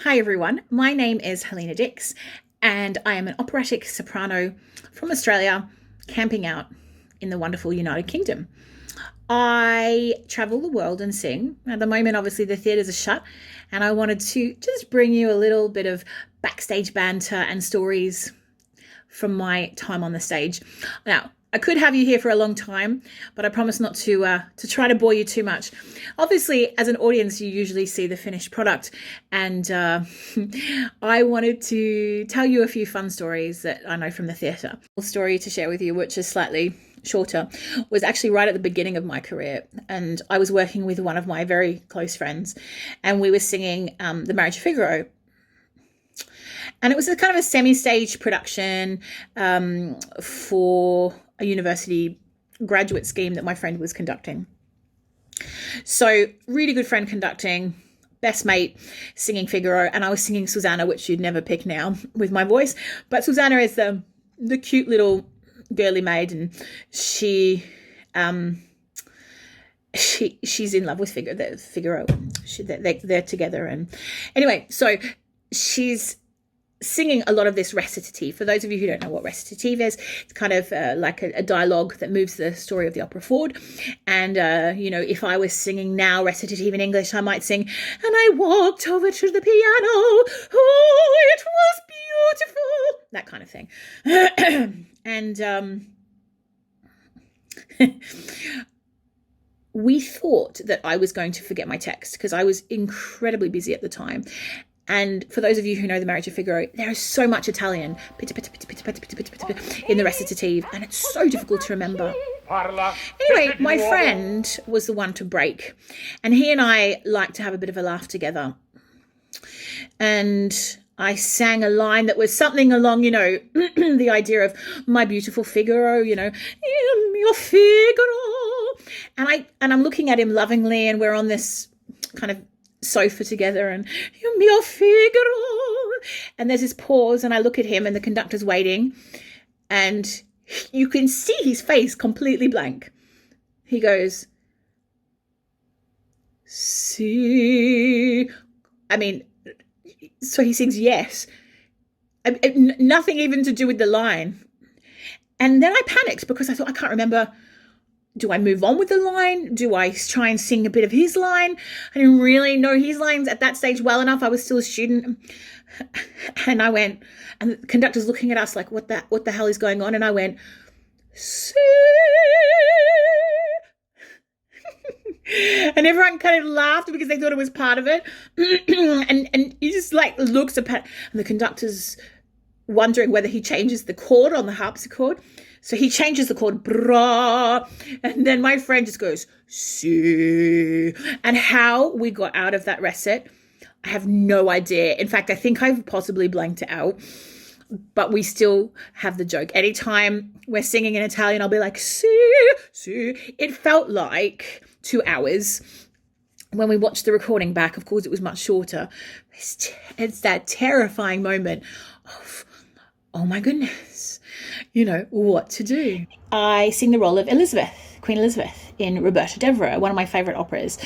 Hi everyone, my name is Helena Dix and I am an operatic soprano from Australia camping out in the wonderful United Kingdom. I travel the world and sing. At the moment, obviously, the theatres are shut, and I wanted to just bring you a little bit of backstage banter and stories from my time on the stage. Now, I could have you here for a long time, but I promise not to try to bore you too much. Obviously, as an audience, you usually see the finished product, and I wanted to tell you a few fun stories that I know from the theatre. A story to share with you, which is slightly shorter, was actually right at the beginning of my career, and I was working with one of my very close friends, and we were singing The Marriage of Figaro. And it was a kind of a semi-stage production for a university graduate scheme that my friend was conducting. So really good friend conducting, best mate singing Figaro, and I was singing Susanna, which you'd never pick now with my voice. But Susanna is the cute little girly maid, and she's in love with Figaro. They're together, and anyway, so she's singing a lot of this recitative. For those of you who don't know what recitative is, it's kind of like a dialogue that moves the story of the opera forward. And, if I was singing now recitative in English, I might sing, "And I walked over to the piano, oh, it was beautiful," that kind of thing. And we thought that I was going to forget my text because I was incredibly busy at the time. And for those of you who know The Marriage of Figaro, there is so much Italian in the recitative, and it's so difficult to remember. Anyway, my friend was the one to break, and he and I like to have a bit of a laugh together. And I sang a line that was something along, the idea of "my beautiful Figaro," "mio Figaro." And I'm looking at him lovingly, and we're on this kind of sofa together, and "mio Figaro," and there's this pause, and I look at him, and the conductor's waiting, and you can see his face completely blank. He goes, "Si." So he sings "yes," nothing even to do with the line. And then I panicked because I thought, I can't remember. Do I move on with the line? Do I try and sing a bit of his line? I didn't really know his lines at that stage well enough. I was still a student. And I went, and the conductor's looking at us like, what the hell is going on? And I went, "Si." And everyone kind of laughed because they thought it was part of it. And he just like looks at, and the conductor's wondering whether he changes the chord on the harpsichord. So he changes the chord, bra, and then my friend just goes, "Si." And how we got out of that recit, I have no idea. In fact, I think I've possibly blanked it out, but we still have the joke. Anytime we're singing in Italian, I'll be like, "Si, si." It felt like 2 hours. When we watched the recording back, of course, it was much shorter. It's that terrifying moment of, oh my goodness, what to do. I sing the role of Queen Elizabeth in Roberto, Devereux, one of my favourite operas,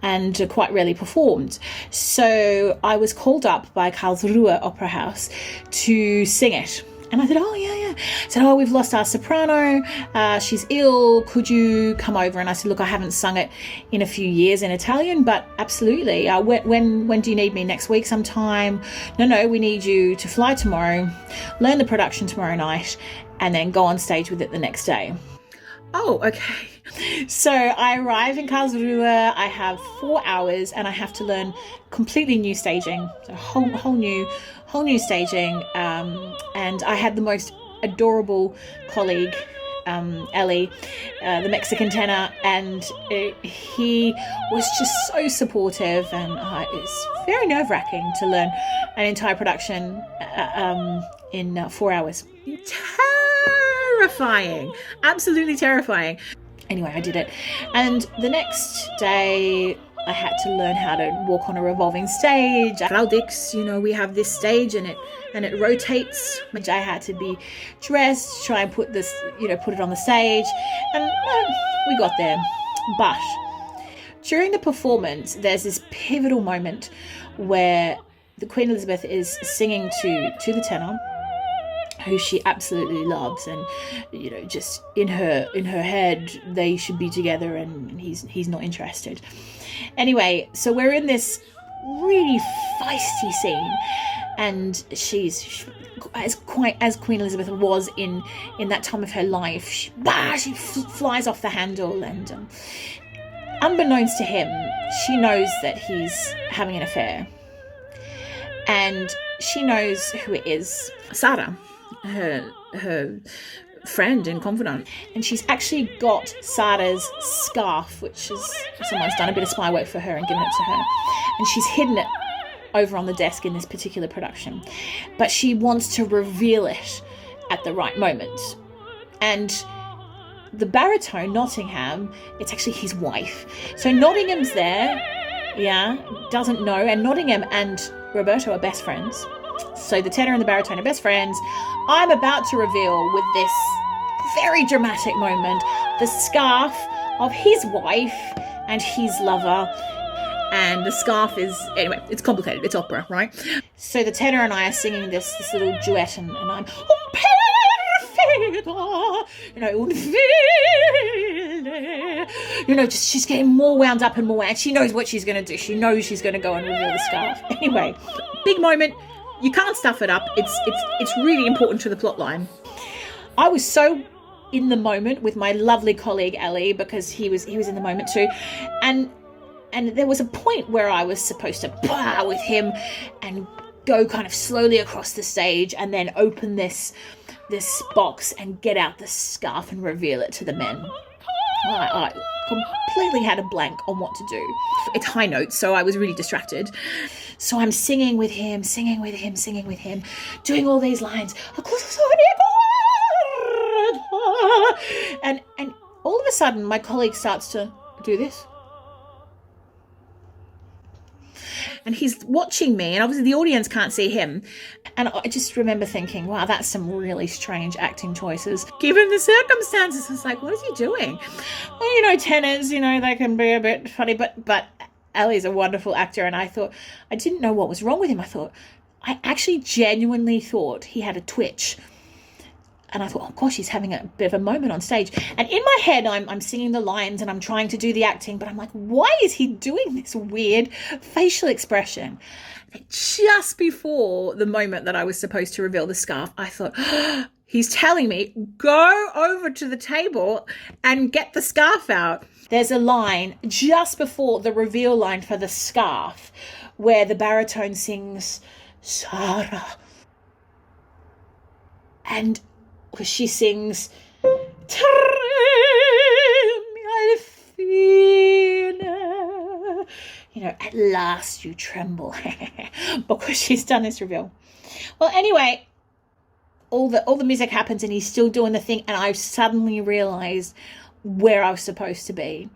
and quite rarely performed. So I was called up by Karlsruhe Opera House to sing it. And I said, "Oh, yeah. I said, "Oh, we've lost our soprano. She's ill. Could you come over?" And I said, "Look, I haven't sung it in a few years in Italian, but absolutely. When do you need me? Next week sometime?" No, we need you to fly tomorrow, learn the production tomorrow night, and then go on stage with it the next day. Oh, okay. So I arrive in Karlsruhe. I have 4 hours, and I have to learn completely new staging, so whole new staging. And I had the most adorable colleague, Ellie, the Mexican tenor, and he was just so supportive, and it's very nerve-wracking to learn an entire production in 4 hours. Terrifying, absolutely terrifying. Anyway, I did it, and the next day I had to learn how to walk on a revolving stage. Helena Dix, we have this stage, and it rotates. I had to be dressed, try and put it on the stage, and we got there. But during the performance, there's this pivotal moment where the Queen Elizabeth is singing to the tenor, who she absolutely loves, and just in her head they should be together, and he's not interested. Anyway, so we're in this really feisty scene, and she's as Queen Elizabeth was in that time of her life. She flies off the handle, and unbeknownst to him, she knows that he's having an affair, and she knows who it is. Sarah, her friend and confidant, and she's actually got Sarah's scarf, which is, someone's done a bit of spy work for her and given it to her, and she's hidden it over on the desk in this particular production, but she wants to reveal it at the right moment. And the baritone, Nottingham, it's actually his wife. So Nottingham's there, doesn't know, and Nottingham and Roberto are best friends. So the tenor and the baritone are best friends. I'm about to reveal, with this very dramatic moment, the scarf of his wife and his lover. And the scarf is, anyway, it's complicated. It's opera, right? So the tenor and I are singing this little duet, and I'm, just she's getting more wound up and more, and she knows what she's going to do. She knows she's going to go and reveal the scarf. Anyway, big moment. You can't stuff it up. It's really important to the plot line. I was so in the moment with my lovely colleague Ellie, because he was in the moment too, and there was a point where I was supposed to pow with him and go kind of slowly across the stage, and then open this box and get out the scarf and reveal it to the men. I completely had a blank on what to do. It's high notes, so I was really distracted. So I'm singing with him, doing all these lines. And all of a sudden, my colleague starts to do this. And he's watching me, and obviously the audience can't see him. And I just remember thinking, wow, that's some really strange acting choices. Given the circumstances, it's like, what is he doing? Well, tenors, they can be a bit funny, but Ellie's a wonderful actor, and I thought, I didn't know what was wrong with him. I actually genuinely thought he had a twitch. And I thought, oh gosh, he's having a bit of a moment on stage. And in my head, I'm singing the lines and I'm trying to do the acting, but I'm like, why is he doing this weird facial expression? And just before the moment that I was supposed to reveal the scarf, I thought, oh, he's telling me, go over to the table and get the scarf out. There's a line just before the reveal line for the scarf where the baritone sings, Sarah. And she sings, at last you tremble, because she's done this reveal. Well, anyway, all the music happens, and he's still doing the thing, and I suddenly realized where I was supposed to be.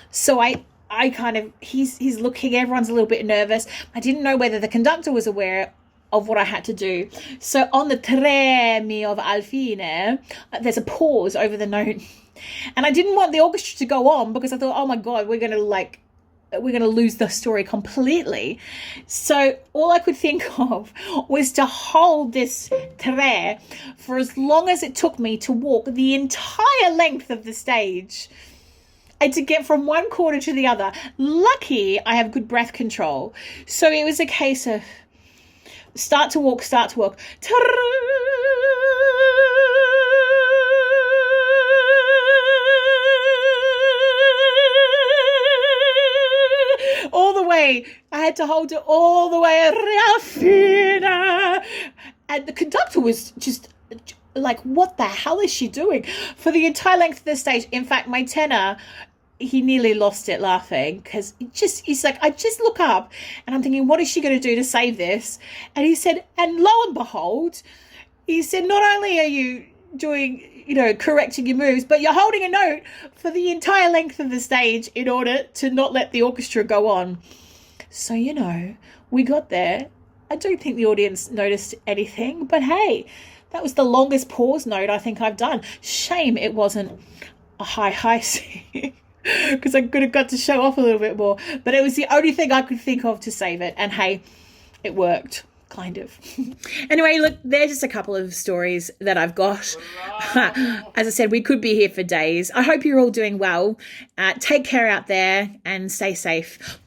So I kind of, he's looking, everyone's a little bit nervous. I didn't know whether the conductor was aware of what I had to do. So on the tremi of al fine, there's a pause over the note. And I didn't want the orchestra to go on, because I thought, oh my God, we're going to lose the story completely. So all I could think of was to hold this tre for as long as it took me to walk the entire length of the stage, and to get from one corner to the other. Lucky I have good breath control. So it was a case of start to walk. All the way. I had to hold it all the way. And the conductor was just like, what the hell is she doing? For the entire length of the stage. In fact, my tenor, he nearly lost it laughing, because he's like, I just look up and I'm thinking, what is she going to do to save this? And he said, and lo and behold, he said, not only are you doing, correcting your moves, but you're holding a note for the entire length of the stage in order to not let the orchestra go on. So, we got there. I don't think the audience noticed anything, but hey, that was the longest pause note I think I've done. Shame it wasn't a high C, because I could have got to show off a little bit more. But it was the only thing I could think of to save it. And hey, it worked. Kind of. Anyway, look, there's just a couple of stories that I've got. As I said, we could be here for days. I hope you're all doing well. Take care out there and stay safe.